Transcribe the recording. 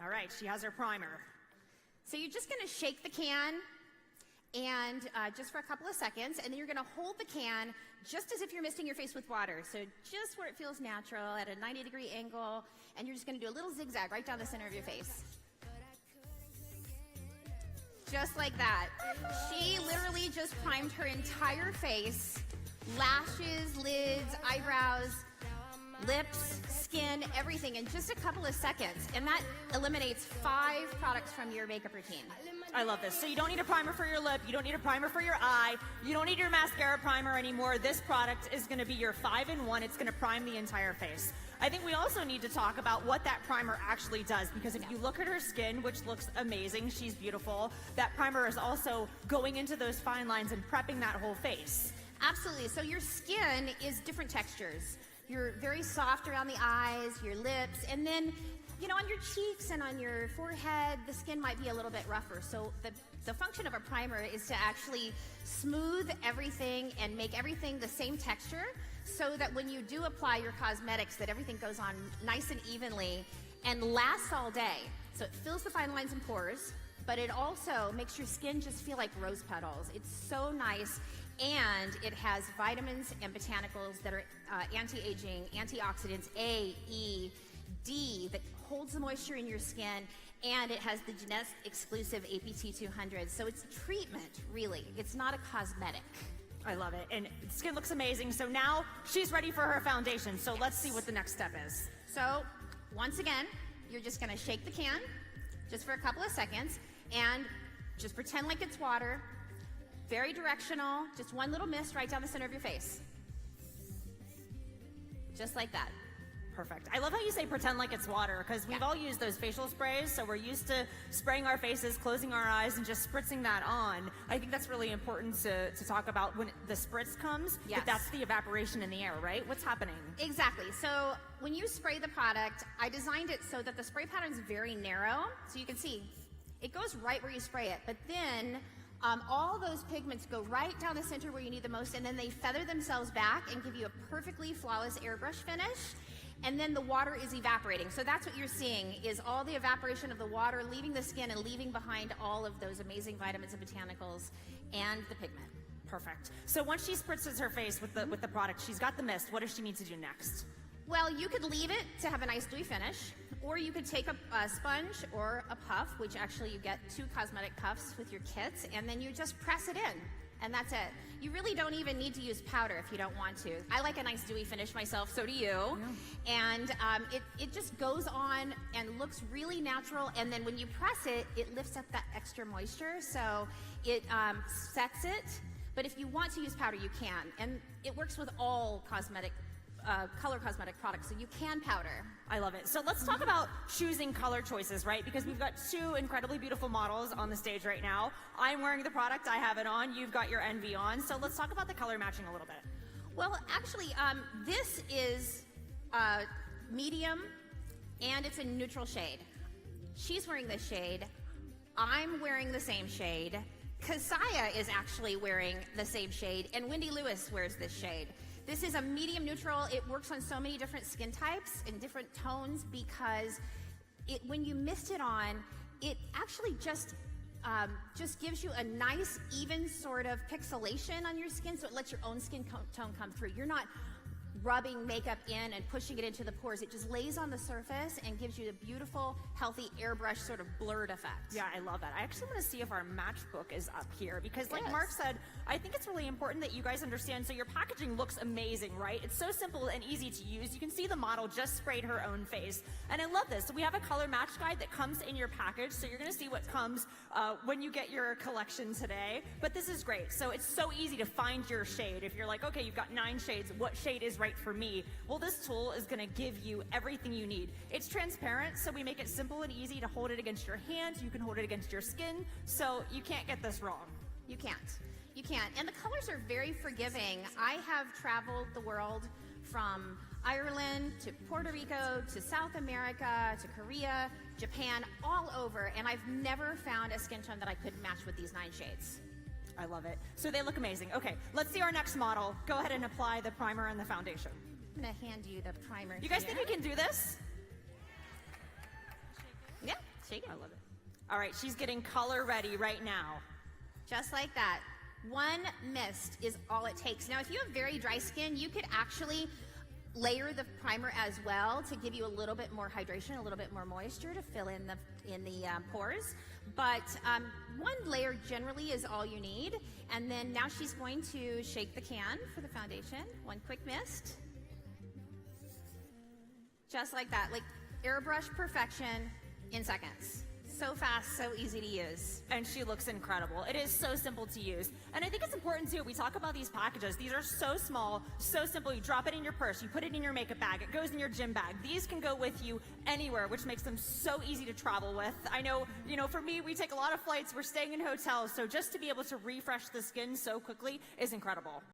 All right, she has her primer. So you're just going to shake the can and just for a couple of seconds, and then you're going to hold the can just as if you're misting your face with water. So just where it feels natural at a 90-degree angle, and you're just going to do a little zigzag right down the center of your face. Just like that. She literally just primed her entire face, lashes, lids, eyebrows, lips, skin, everything in just a couple of seconds. And that eliminates 5 products from your makeup routine. I love this. So you don't need a primer for your lip, you don't need a primer for your eye, you don't need your mascara primer anymore. This product is going to be your 5-in-1. It's going to prime the entire face. I think we also need to talk about what that primer actually does, because if you look at her skin, which looks amazing, she's beautiful, that primer is also going into those fine lines and prepping that whole face. Absolutely. So your skin is different textures. You're very soft around the eyes, your lips, and then, you know, on your cheeks and on your forehead, the skin might be a little bit rougher. So the function of a primer is to actually smooth everything and make everything the same texture, so that when you do apply your cosmetics, that everything goes on nice and evenly and lasts all day. So it fills the fine lines and pores, but it also makes your skin just feel like rose petals. It's so nice, and it has vitamins and botanicals that are anti-aging, antioxidants A, E, D, that holds the moisture in your skin, and it has the Jeunesse exclusive APT 200. So it's treatment, really. It's not a cosmetic. I love it. And skin looks amazing. So now she's ready for her foundation. So let's see what the next step is. So once again, you're just going to shake the can just for a couple of seconds and just pretend like it's water. Very directional. Just one little mist right down the center of your face. Just like that. Perfect. I love how you say pretend like it's water, because we've all used those facial sprays, so we're used to spraying our faces, closing our eyes, and just spritzing that on. I think that's really important to talk about when the spritz comes, but that's the evaporation in the air, right? What's happening? Exactly. So when you spray the product, I designed it so that the spray pattern is very narrow, so you can see it goes right where you spray it, but then all those pigments go right down the center where you need the most, and then they feather themselves back and give you a perfectly flawless airbrush finish. And then the water is evaporating. So that's what you're seeing, is all the evaporation of the water leaving the skin and leaving behind all of those amazing vitamins and botanicals and the pigment. Perfect. So once she spritzes her face with the product, she's got the mist. What does she need to do next? Well, you could leave it to have a nice dewy finish, or you could take a sponge or a puff, which actually you get 2 cosmetic puffs with your kits, and then you just press it in. And that's it. You really don't even need to use powder if you don't want to. I like a nice dewy finish myself, so do you. Yeah. And it just goes on and looks really natural, and then when you press it, it lifts up that extra moisture, so it sets it. But if you want to use powder, you can. And it works with all color cosmetic products, so you can powder. I love it. So let's talk about choosing color choices, right? Because we've got 2 incredibly beautiful models on the stage right now. I'm wearing the product, I have it on, you've got your ENVY on. So let's talk about the color matching a little bit. Well, actually, this is medium, and it's a neutral shade. She's wearing this shade. I'm wearing the same shade. Kasaya is actually wearing the same shade, and Wendy Lewis wears this shade. This is a medium neutral. It works on so many different skin types and different tones, because when you mist it on, it actually just gives you a nice, even sort of pixelation on your skin, so it lets your own skin tone come through. You're not rubbing makeup in and pushing it into the pores. It just lays on the surface and gives you a beautiful, healthy airbrush sort of blurred effect. Yeah, I love that. I actually want to see if our matchbook is up here, because like Mark said, I think it's really important that you guys understand. So your packaging looks amazing, right? It's so simple and easy to use. You can see the model just sprayed her own face. And I love this. So we have a color match guide that comes in your package. So you're going to see what comes when you get your collection today. But this is great. So it's so easy to find your shade. If you're like, okay, you've got 9 shades, what shade is right for me? Well, this tool is going to give you everything you need. It's transparent, so we make it simple and easy to hold it against your hand. You can hold it against your skin, so you can't get this wrong. You can't. You can't. And the colors are very forgiving. I have traveled the world from Ireland to Puerto Rico to South America to Korea, Japan, all over, and I've never found a skin tone that I couldn't match with these 9 shades. I love it. So they look amazing. Okay, let's see our next model. Go ahead and apply the primer and the foundation. I'm going to hand you the primer. You guys think we can do this? Yeah, I love it. All right, she's getting color ready right now. Just like that. One mist is all it takes. Now, if you have very dry skin, you could actually layer the primer as well to give you a little bit more hydration, a little bit more moisture to fill in the pores. But one layer generally is all you need. And then now she's going to shake the can for the foundation. One quick mist. Just like that, like airbrush perfection in seconds. So fast, so easy to use. And she looks incredible. It is so simple to use. And I think it's important too, we talk about these packages. These are so small, so simple. You drop it in your purse, you put it in your makeup bag, it goes in your gym bag. These can go with you anywhere, which makes them so easy to travel with. I know, for me, we take a lot of flights, we're staying in hotels, so just to be able to refresh the skin so quickly is incredible.